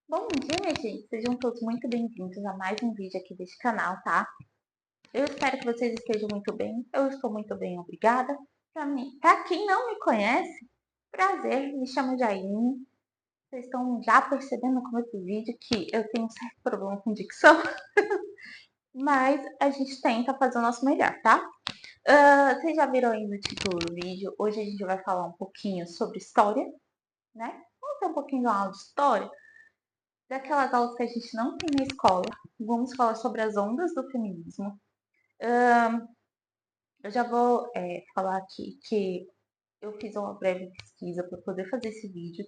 Bom dia, minha gente! Sejam todos muito bem-vindos a mais um vídeo aqui deste canal, tá? Eu espero que vocês estejam muito bem. Eu estou muito bem, obrigada. Pra quem não me conhece, prazer, me chamo Jailine. Vocês estão já percebendo no começo do vídeo que eu tenho um certo problema com dicção, mas a gente tenta fazer o nosso melhor, tá? Vocês já viram aí no título do vídeo, hoje a gente vai falar um pouquinho sobre história, né? Vamos ter um pouquinho de aula de história, daquelas aulas que a gente não tem na escola. Vamos falar sobre as ondas do feminismo. Eu já vou falar aqui que eu fiz uma breve pesquisa para poder fazer esse vídeo.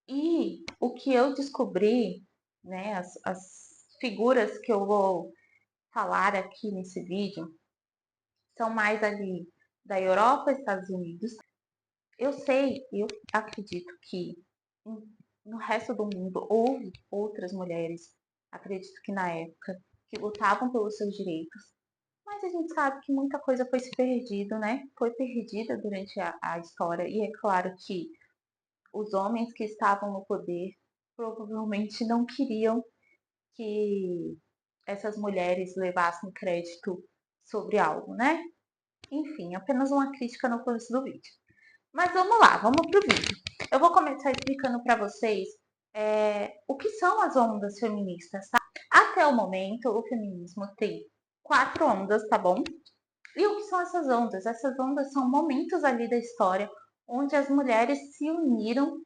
E o que eu descobri, né, as figuras que eu vou falar aqui nesse vídeo, são mais ali da Europa, Estados Unidos. Eu sei, eu acredito que no resto do mundo houve outras mulheres, acredito que na época, que lutavam pelos seus direitos, mas a gente sabe que muita coisa foi se perdido, né? Foi perdida durante a história, e é claro que os homens que estavam no poder provavelmente não queriam que essas mulheres levassem crédito sobre algo, né? Enfim, apenas uma crítica no começo do vídeo. Mas vamos lá, vamos pro vídeo. Eu vou começar explicando para vocês o que são as ondas feministas, tá? Até o momento, o feminismo tem 4 ondas, tá bom? E o que são essas ondas? Essas ondas são momentos ali da história onde as mulheres se uniram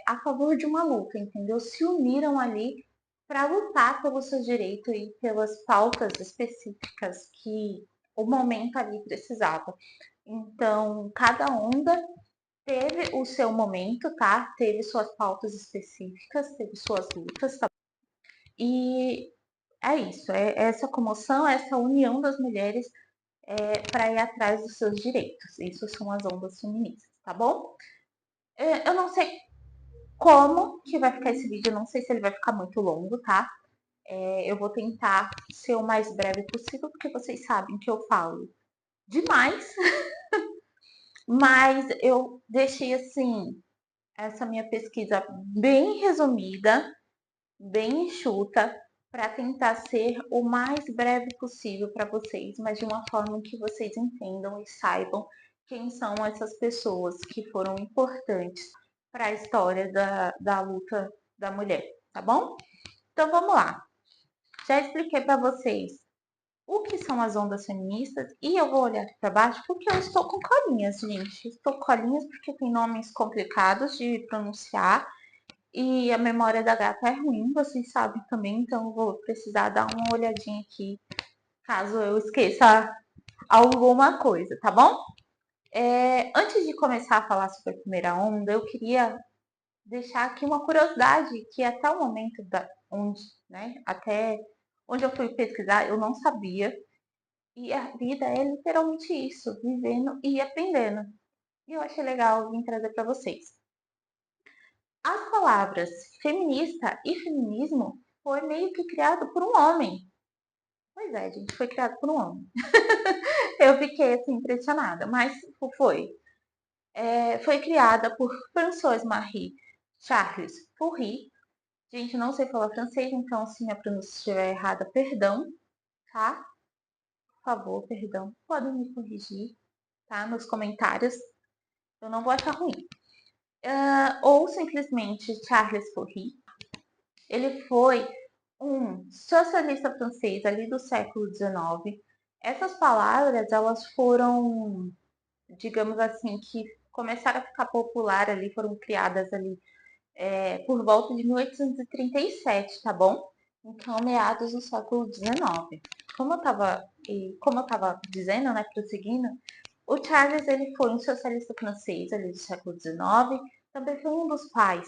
a favor de uma luta, entendeu? Se uniram ali para lutar pelo seu direito e pelas pautas específicas que o momento ali precisava. Então, cada onda teve o seu momento, tá? Teve suas pautas específicas, teve suas lutas, tá? E é isso, é essa comoção, essa união das mulheres para ir atrás dos seus direitos. Isso são as ondas feministas, tá bom? Eu não sei como que vai ficar esse vídeo, eu não sei se ele vai ficar muito longo, tá? Eu vou tentar ser o mais breve possível, porque vocês sabem que eu falo demais, mas eu deixei assim essa minha pesquisa bem resumida, bem enxuta, para tentar ser o mais breve possível para vocês, mas de uma forma que vocês entendam e saibam quem são essas pessoas que foram importantes para a história da luta da mulher, tá bom? Então vamos lá. Já expliquei para vocês o que são as ondas feministas e eu vou olhar aqui para baixo porque eu estou com colinhas, gente. Estou com colinhas porque tem nomes complicados de pronunciar e a memória da gata é ruim, vocês sabem também, então eu vou precisar dar uma olhadinha aqui caso eu esqueça alguma coisa, tá bom? Antes de começar a falar sobre a primeira onda, eu queria deixar aqui uma curiosidade que até o momento até onde eu fui pesquisar, eu não sabia. E a vida é literalmente isso, vivendo e aprendendo. E eu achei legal vir trazer para vocês. As palavras feminista e feminismo foi meio que criado por um homem. Pois é, gente, foi criado por um homem. Eu fiquei assim impressionada, mas foi. Foi criada por Françoise-Marie Charles Fourier. Gente, não sei falar francês, então se minha pronúncia estiver errada, perdão, tá? Por favor, perdão. Podem me corrigir, tá? Nos comentários. Eu não vou achar ruim. Ou simplesmente Charles Fourier. Ele foi um socialista francês ali do século XIX. Essas palavras, elas foram, digamos assim, que começaram a ficar popular ali, foram criadas ali por volta de 1837, tá bom? Então, meados do século XIX. Como eu estava dizendo, né, prosseguindo, o Charles ele foi um socialista francês ali do século XIX, também foi um dos pais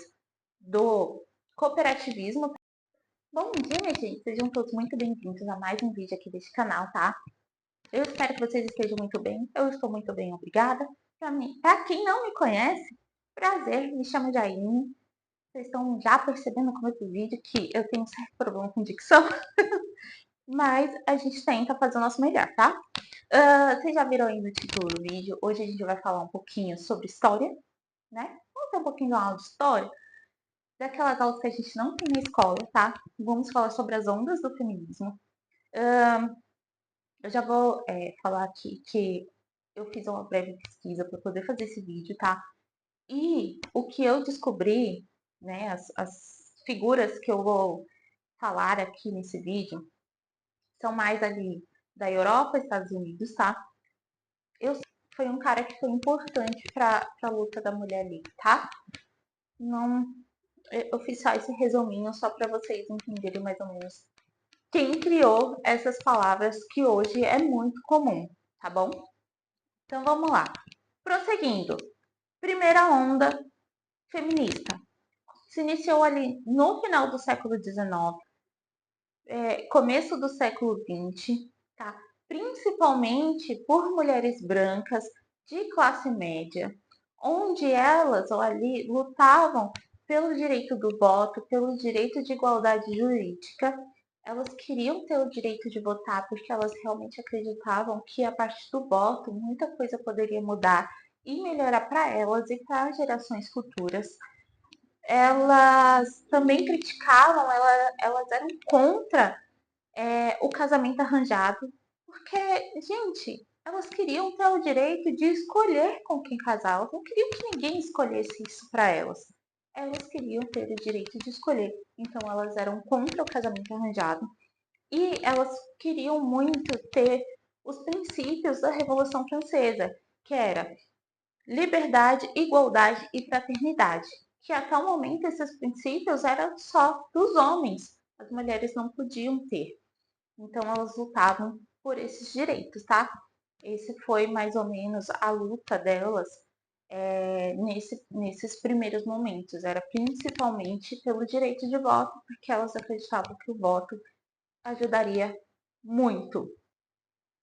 do cooperativismo. Bom dia, minha gente! Sejam todos muito bem-vindos a mais um vídeo aqui deste canal, tá? Eu espero que vocês estejam muito bem. Eu estou muito bem, obrigada. Para quem não me conhece, prazer, me chamo Jailine. Vocês estão já percebendo no começo do vídeo que eu tenho um certo problema com dicção, mas a gente tenta fazer o nosso melhor, tá? Vocês já viram aí no título do vídeo, hoje a gente vai falar um pouquinho sobre história, né? Vamos ter um pouquinho de uma aula de história, daquelas aulas que a gente não tem na escola, tá? Vamos falar sobre as ondas do feminismo. Eu já vou falar aqui que eu fiz uma breve pesquisa para poder fazer esse vídeo, tá? E o que eu descobri, né, as figuras que eu vou falar aqui nesse vídeo são mais ali da Europa, Estados Unidos, tá? Foi um cara que foi importante para a luta da mulher ali, tá? Não, eu fiz só esse resuminho só para vocês entenderem mais ou menos quem criou essas palavras que hoje é muito comum, tá bom? Então vamos lá. Prosseguindo. Primeira onda feminista. Se iniciou ali no final do século XIX, começo do século XX, tá? Principalmente por mulheres brancas de classe média, onde elas ali lutavam pelo direito do voto, pelo direito de igualdade jurídica. Elas queriam ter o direito de votar porque elas realmente acreditavam que a partir do voto muita coisa poderia mudar e melhorar para elas e para gerações futuras. Elas também criticavam, elas eram contra o casamento arranjado, porque, gente, elas queriam ter o direito de escolher com quem casar, elas não queriam que ninguém escolhesse isso para elas. Elas queriam ter o direito de escolher, então elas eram contra o casamento arranjado e elas queriam muito ter os princípios da Revolução Francesa, que era liberdade, igualdade e fraternidade, que até o momento esses princípios eram só dos homens, as mulheres não podiam ter. Então elas lutavam por esses direitos, tá? Esse foi mais ou menos a luta delas nesses primeiros momentos. Era principalmente pelo direito de voto, porque elas acreditavam que o voto ajudaria muito.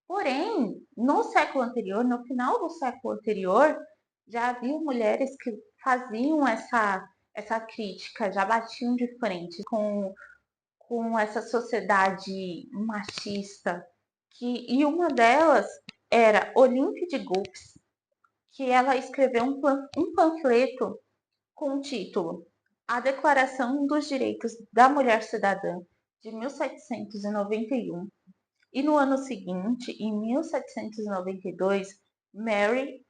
Porém, no século anterior, no final do século anterior, já havia mulheres que faziam essa crítica, já batiam de frente com essa sociedade machista. E uma delas era Olympe de Gouges, que ela escreveu um panfleto com o título A Declaração dos Direitos da Mulher Cidadã, de 1791. E no ano seguinte, em 1792, Mary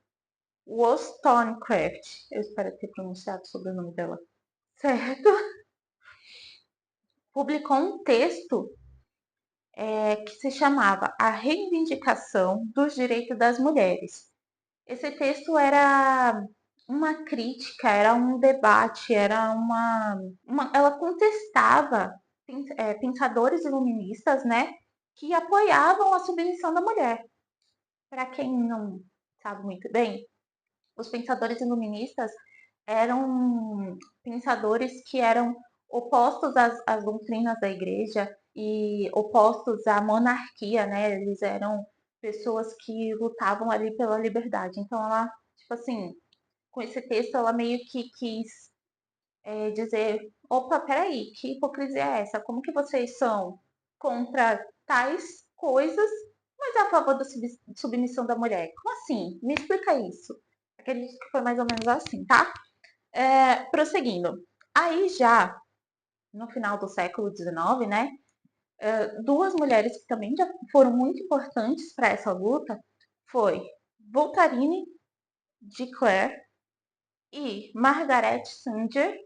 Wollstonecraft, eu espero ter pronunciado sobre o nome dela certo, publicou um texto que se chamava A Reivindicação dos Direitos das Mulheres. Esse texto era uma crítica, era um debate, era ela contestava pensadores iluministas, né, que apoiavam a submissão da mulher. Para quem não sabe muito bem, os pensadores iluministas eram pensadores que eram opostos às doutrinas da igreja e opostos à monarquia, né? Eles eram pessoas que lutavam ali pela liberdade. Então, ela, tipo assim, com esse texto, ela meio que quis dizer: opa, peraí, que hipocrisia é essa? Como que vocês são contra tais coisas, mas a favor da submissão da mulher? Como assim? Me explica isso. Acredito que foi mais ou menos assim, tá? Prosseguindo. Aí já no final do século XIX, né, duas mulheres que também já foram muito importantes para essa luta foi Voltairine de Clare e Margaret Sanger,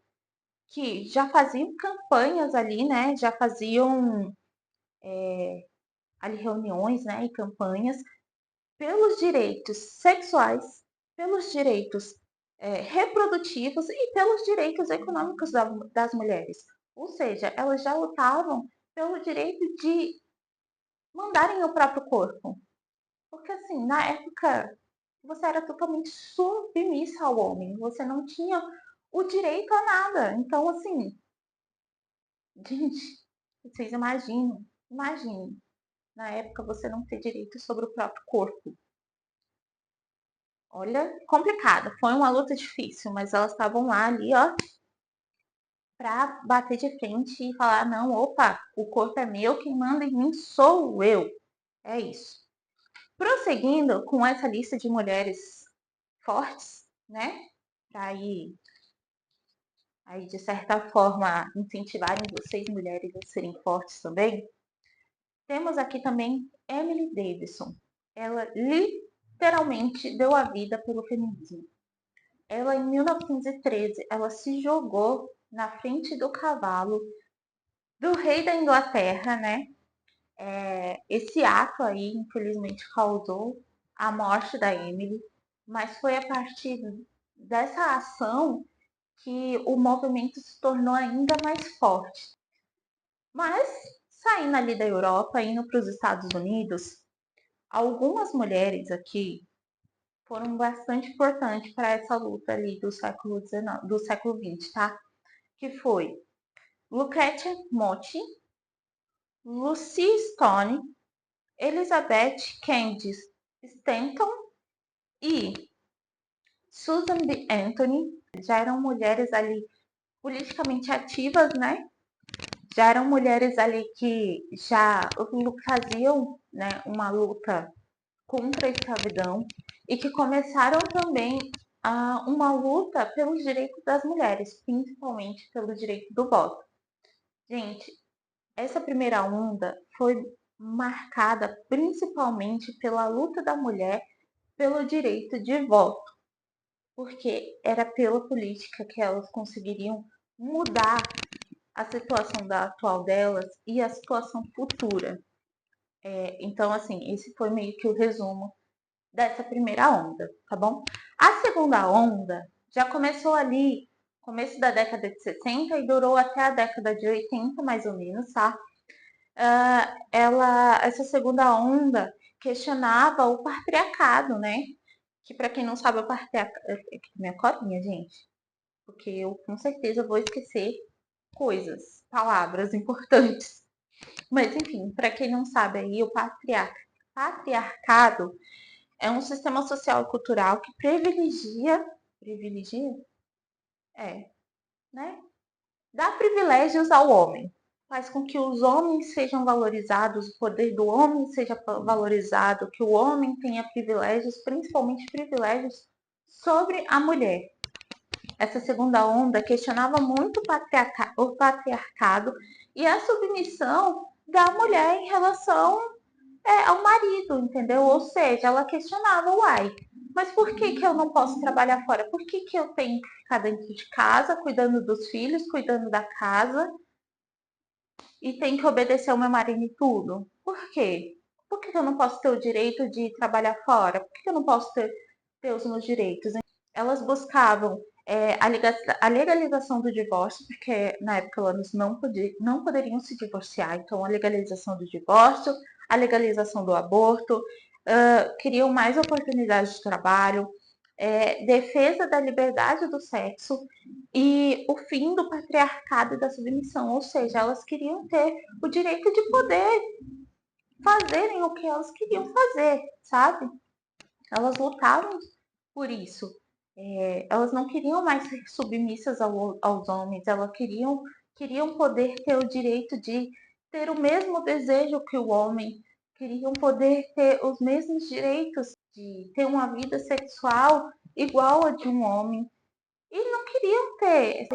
que já faziam campanhas ali, né, já faziam ali reuniões, né, e campanhas pelos direitos sexuais, pelos direitos reprodutivos e pelos direitos econômicos das mulheres. Ou seja, elas já lutavam pelo direito de mandarem o próprio corpo. Porque, assim, na época, você era totalmente submissa ao homem. Você não tinha o direito a nada. Então, assim, gente, vocês imaginem, na época você não ter direito sobre o próprio corpo. Olha, complicado. Foi uma luta difícil, mas elas estavam lá ali, ó, para bater de frente e falar: não, opa, o corpo é meu, quem manda em mim sou eu. É isso. Prosseguindo com essa lista de mulheres fortes, né? Para ir aí de certa forma incentivarem vocês mulheres a serem fortes também. Temos aqui também Emily Davison. Ela literalmente deu a vida pelo feminismo. Ela, em 1913, ela se jogou na frente do cavalo do rei da Inglaterra, né? Esse ato aí, infelizmente, causou a morte da Emily, mas foi a partir dessa ação que o movimento se tornou ainda mais forte. Mas, saindo ali da Europa, indo para os Estados Unidos, algumas mulheres aqui foram bastante importantes para essa luta ali do século XIX, do século XX, tá? Que foi Lucretia Mott, Lucy Stone, Elizabeth Cady Stanton e Susan B. Anthony. Já eram mulheres ali politicamente ativas, né? Já eram mulheres ali que já faziam, né, uma luta contra a escravidão e que começaram também uma luta pelos direitos das mulheres, principalmente pelo direito do voto. Gente, essa primeira onda foi marcada principalmente pela luta da mulher pelo direito de voto, porque era pela política que elas conseguiriam mudar a situação atual delas e a situação futura. Então, assim, esse foi meio que o resumo dessa primeira onda, tá bom? A segunda onda já começou ali, começo da década de 60 e durou até a década de 80, mais ou menos, tá? Essa segunda onda questionava o patriarcado, né? Que para quem não sabe, o patriarcado... Minha colinha, gente. Porque eu com certeza vou esquecer coisas, palavras importantes. Mas enfim, para quem não sabe aí, o patriarcado é um sistema social e cultural que privilegia, é, né? Dá privilégios ao homem, faz com que os homens sejam valorizados, o poder do homem seja valorizado, que o homem tenha privilégios, principalmente privilégios sobre a mulher. Essa segunda onda questionava muito o patriarcado e a submissão da mulher em relação ao marido, entendeu? Ou seja, ela questionava, uai, mas por que eu não posso trabalhar fora? Por que eu tenho que ficar dentro de casa, cuidando dos filhos, cuidando da casa, e tenho que obedecer ao meu marido em tudo? Por quê? Por que eu não posso ter o direito de trabalhar fora? Por que eu não posso ter os meus direitos? Elas buscavam a legalização do divórcio, porque na época elas não poderiam se divorciar, então a legalização do divórcio, a legalização do aborto, queriam mais oportunidades de trabalho, defesa da liberdade do sexo e o fim do patriarcado e da submissão, ou seja, elas queriam ter o direito de poder fazerem o que elas queriam fazer, sabe? Elas lutavam por isso. Elas não queriam mais ser submissas aos homens, elas queriam poder ter o direito de ter o mesmo desejo que o homem, queriam poder ter os mesmos direitos de ter uma vida sexual igual a de um homem. E não queriam ter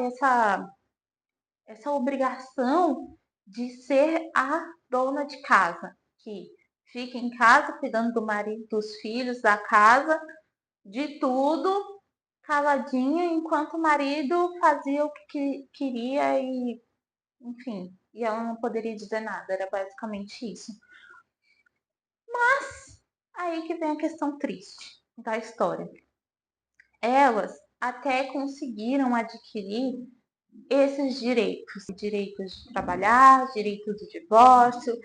essa obrigação de ser a dona de casa, que fica em casa cuidando do marido, dos filhos, da casa, de tudo, caladinha, enquanto o marido fazia o que queria e, enfim, e ela não poderia dizer nada, era basicamente isso. Mas aí que vem a questão triste da história. Elas até conseguiram adquirir esses direitos, direitos de trabalhar, direitos do divórcio,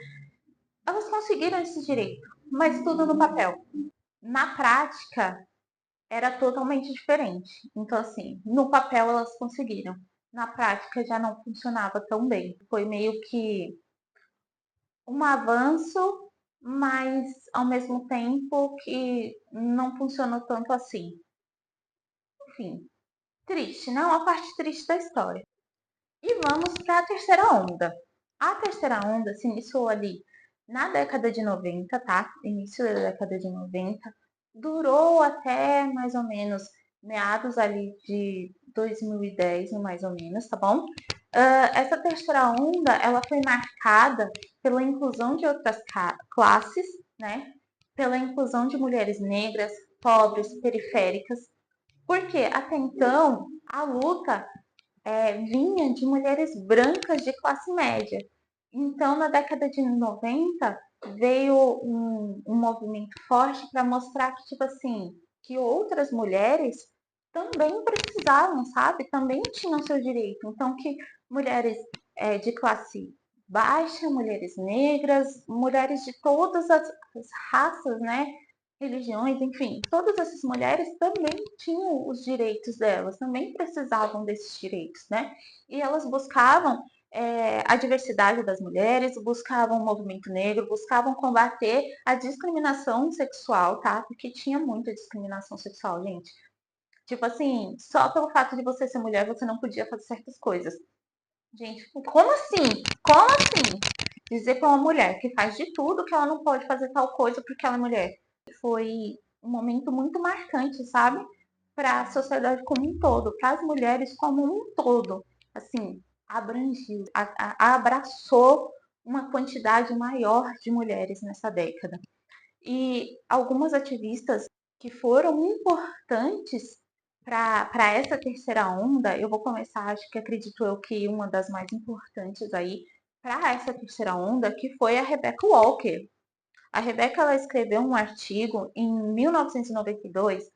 elas conseguiram esse direito, mas tudo no papel. Na prática, era totalmente diferente. Então, assim, no papel elas conseguiram. Na prática já não funcionava tão bem. Foi meio que um avanço, mas ao mesmo tempo que não funcionou tanto assim. Enfim, triste, né? Uma parte triste da história. E vamos para a terceira onda. A terceira onda se iniciou ali na década de 90, tá? Início da década de 90. Durou até mais ou menos meados ali 2010, mais ou menos, tá bom? Essa terceira onda, ela foi marcada pela inclusão de outras classes, né? Pela inclusão de mulheres negras, pobres, periféricas, porque até então a luta vinha de mulheres brancas de classe média. Então, na década de 90, veio um movimento forte para mostrar que, tipo assim, que outras mulheres também precisavam, sabe? Também tinham seu direito. Então, que mulheres de classe baixa, mulheres negras, mulheres de todas as raças, né? Religiões, enfim, todas essas mulheres também tinham os direitos delas, também precisavam desses direitos, né? E elas buscavam a diversidade das mulheres, buscavam o movimento negro, buscavam combater a discriminação sexual, tá? Porque tinha muita discriminação sexual, gente. Tipo assim, só pelo fato de você ser mulher, você não podia fazer certas coisas. Gente, como assim? Como assim? Dizer para uma mulher que faz de tudo que ela não pode fazer tal coisa porque ela é mulher. Foi um momento muito marcante, sabe? Para a sociedade como um todo, para as mulheres como um todo. Assim, abrangiu, abraçou uma quantidade maior de mulheres nessa década. E algumas ativistas que foram importantes para essa terceira onda, eu vou começar, acho que acredito eu que uma das mais importantes aí para essa terceira onda, que foi a Rebecca Walker. A Rebecca ela escreveu um artigo em 1992,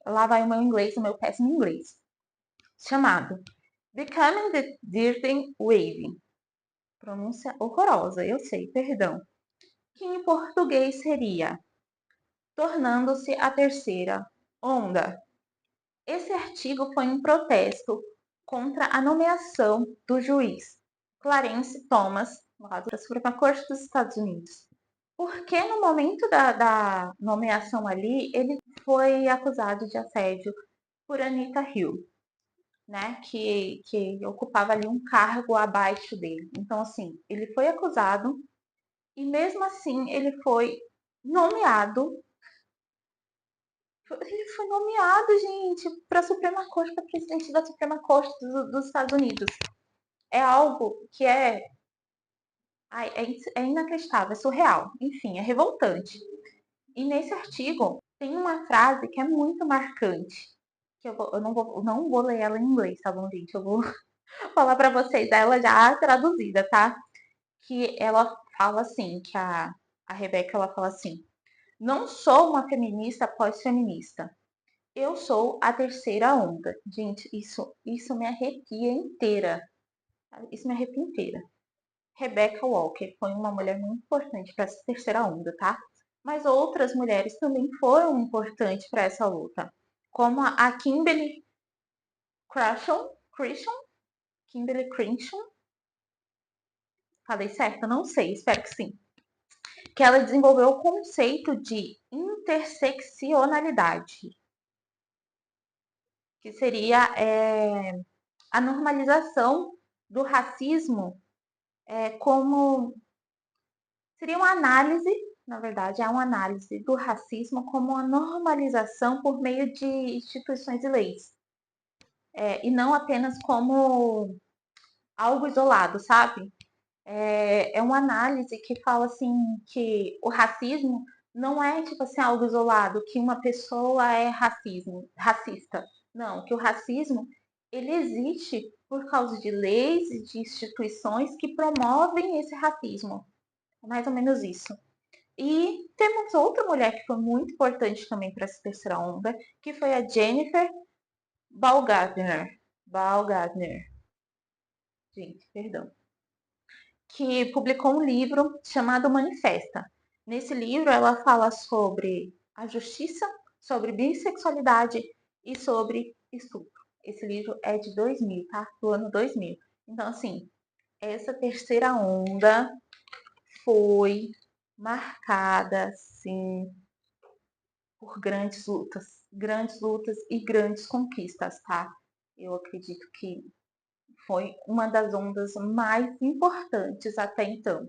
lá vai o meu inglês, o meu péssimo inglês, chamado Becoming the Dirty Wave. Pronúncia horrorosa, eu sei, perdão. Que em português seria tornando-se a terceira onda. Esse artigo foi um protesto contra a nomeação do juiz Clarence Thomas, lá da Suprema Corte dos Estados Unidos. Porque no momento da nomeação ali, ele foi acusado de assédio por Anita Hill, né, que ocupava ali um cargo abaixo dele. Então, assim, ele foi acusado e mesmo assim ele foi nomeado. Ele foi nomeado, gente, para a Suprema Corte, para presidente da Suprema Corte dos Estados Unidos. É algo que é inacreditável, é surreal. Enfim, é revoltante. E nesse artigo tem uma frase que é muito marcante. Que eu não vou ler ela em inglês, tá bom, gente? Eu vou falar para vocês ela já traduzida, tá? Que ela fala assim, que a Rebeca, ela fala assim: não sou uma feminista pós-feminista. Eu sou a terceira onda. Gente, isso me arrepia inteira. Isso me arrepia inteira. Rebecca Walker foi uma mulher muito importante para essa terceira onda, tá? Mas outras mulheres também foram importantes para essa luta, como a Kimberly Crenshaw, Kimberly Crenshaw, falei certo? Não sei, espero que sim. Que ela desenvolveu o conceito de interseccionalidade, que seria a normalização do racismo como seria uma análise, na verdade, é uma análise do racismo como uma normalização por meio de instituições e leis, e não apenas como algo isolado, sabe? É uma análise que fala assim que o racismo não é tipo assim algo isolado, que uma pessoa é racista. Não, que o racismo ele existe por causa de leis e de instituições que promovem esse racismo. É mais ou menos isso. E temos outra mulher que foi muito importante também para essa terceira onda, que foi a Jennifer Baumgartner. Baumgartner. Gente, perdão. Que publicou um livro chamado Manifesta. Nesse livro, ela fala sobre a justiça, sobre bissexualidade e sobre estupro. Esse livro é de 2000, tá? Do ano 2000. Então, assim, essa terceira onda foi marcada, sim, por grandes lutas e grandes conquistas, tá? Eu acredito que foi uma das ondas mais importantes até então.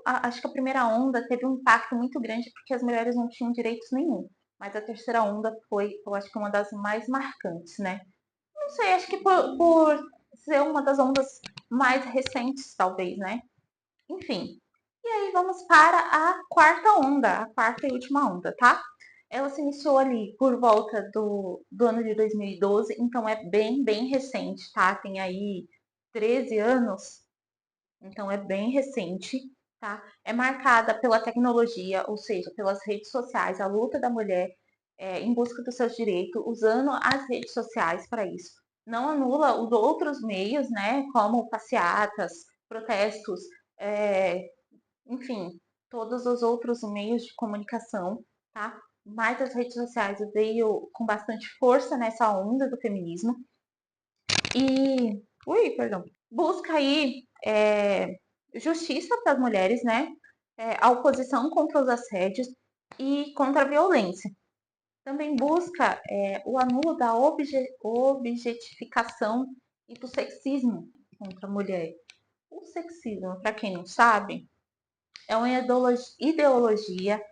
Acho que a primeira onda teve um impacto muito grande porque as mulheres não tinham direitos nenhum. mas a terceira onda foi, eu acho que uma das mais marcantes, né? Não sei, acho que por ser uma das ondas mais recentes, talvez, né? Enfim. E aí vamos para a quarta onda, a quarta e última onda, tá? Ela se iniciou ali por volta do ano de 2012, então é bem recente, tá? Tem aí 13 anos, então é bem recente, tá? É marcada pela tecnologia, ou seja, pelas redes sociais, a luta da mulher em busca dos seus direitos, usando as redes sociais para isso. Não anula os outros meios, né? Como passeatas, protestos, é, enfim, todos os outros meios de comunicação, tá? Mas as redes sociais veio com bastante força nessa onda do feminismo e, perdão, busca aí justiça para as mulheres, né? A oposição contra os assédios e contra a violência. Também busca o anulo da objetificação e do sexismo contra a mulher. O sexismo, para quem não sabe, é uma ideologia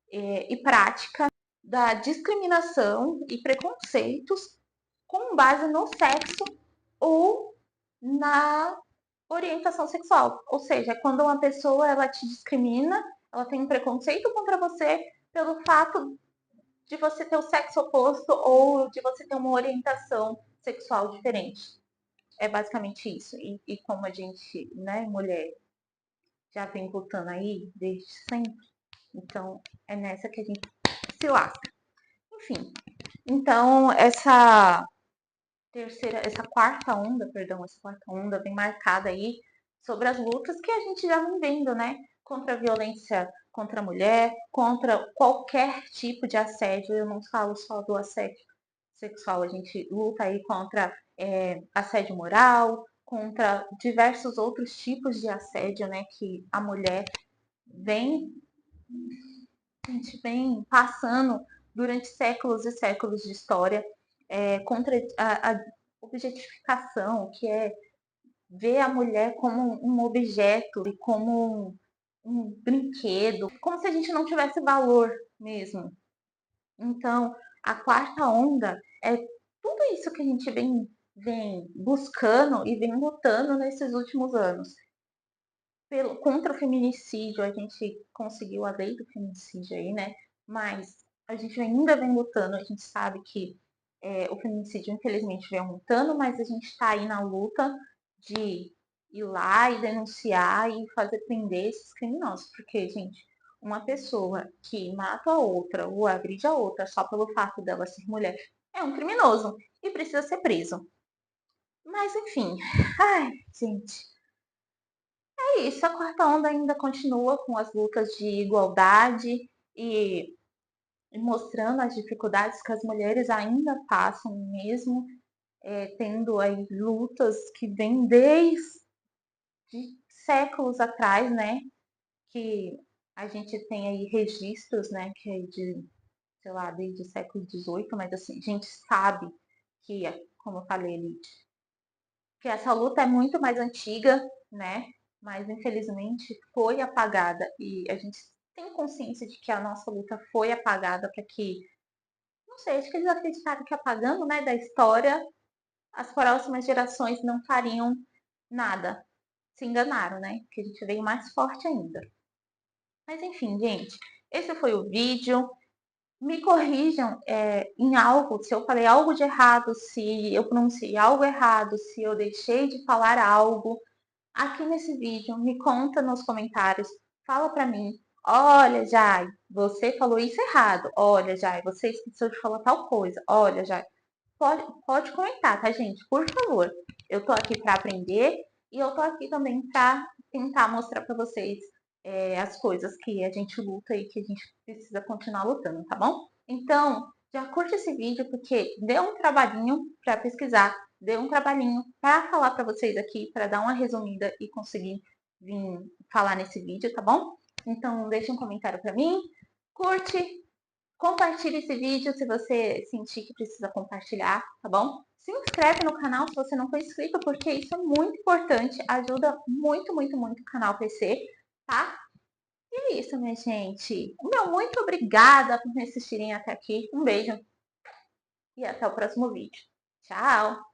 e prática da discriminação e preconceitos com base no sexo ou na orientação sexual. Ou seja, quando uma pessoa ela te discrimina, ela tem um preconceito contra você pelo fato de você ter o sexo oposto ou de você ter uma orientação sexual diferente. É basicamente isso. E como a gente, né, mulher, já vem lutando aí desde sempre, então é nessa que a gente se lasca. Enfim, então essa quarta onda, perdão, essa quarta onda vem marcada aí sobre as lutas que a gente já vem vendo, né? Contra a violência contra a mulher, contra qualquer tipo de assédio. Eu não falo só do assédio sexual, a gente luta aí contra assédio moral, contra diversos outros tipos de assédio, né? Que a mulher vem, a gente vem passando durante séculos e séculos de história contra a objetificação, que é ver a mulher como um objeto e como um brinquedo, como se a gente não tivesse valor mesmo. Então, a quarta onda é tudo isso que a gente vem buscando e vem lutando nesses últimos anos. Contra o feminicídio, a gente conseguiu a lei do feminicídio aí, né? Mas a gente ainda vem lutando, a gente sabe que o feminicídio, infelizmente, vem aumentando, mas a gente está aí na luta de ir lá e denunciar e fazer prender esses criminosos. Porque, gente, uma pessoa que mata a outra ou agride a outra só pelo fato dela ser mulher é um criminoso e precisa ser preso. Mas, enfim, ai, gente, é isso. A quarta onda ainda continua com as lutas de igualdade e mostrando as dificuldades que as mulheres ainda passam, mesmo tendo aí lutas que vêm desde séculos atrás, né? Que a gente tem aí registros, né? Que é de, sei lá, desde o século XVIII, mas assim, a gente sabe que, como eu falei ali, que essa luta é muito mais antiga, né? Mas infelizmente foi apagada e a gente tem consciência de que a nossa luta foi apagada para que, não sei, acho que eles acreditaram que apagando, né, da história, as próximas gerações não fariam nada. Se enganaram, né? Que a gente veio mais forte ainda. Mas enfim, gente, esse foi o vídeo. Me corrijam em algo, se eu falei algo de errado, se eu pronunciei algo errado, se eu deixei de falar algo aqui nesse vídeo, me conta nos comentários, fala pra mim, olha, Jai, você falou isso errado, olha, Jai, você esqueceu de falar tal coisa, olha, Jai, pode comentar, tá, gente? Por favor, eu tô aqui para aprender e eu tô aqui também para tentar mostrar para vocês as coisas que a gente luta e que a gente precisa continuar lutando, tá bom? Então, já curte esse vídeo porque deu um trabalhinho para pesquisar, deu um trabalhinho para falar para vocês aqui, para dar uma resumida e conseguir vir falar nesse vídeo, tá bom? Então, deixa um comentário para mim, curte, compartilhe esse vídeo se você sentir que precisa compartilhar, tá bom? Se inscreve no canal se você não for inscrito, porque isso é muito importante, ajuda muito o canal a crescer, tá? E é é isso, minha gente. Meu muito obrigada por me assistirem até aqui. Um beijo e até o próximo vídeo. Tchau!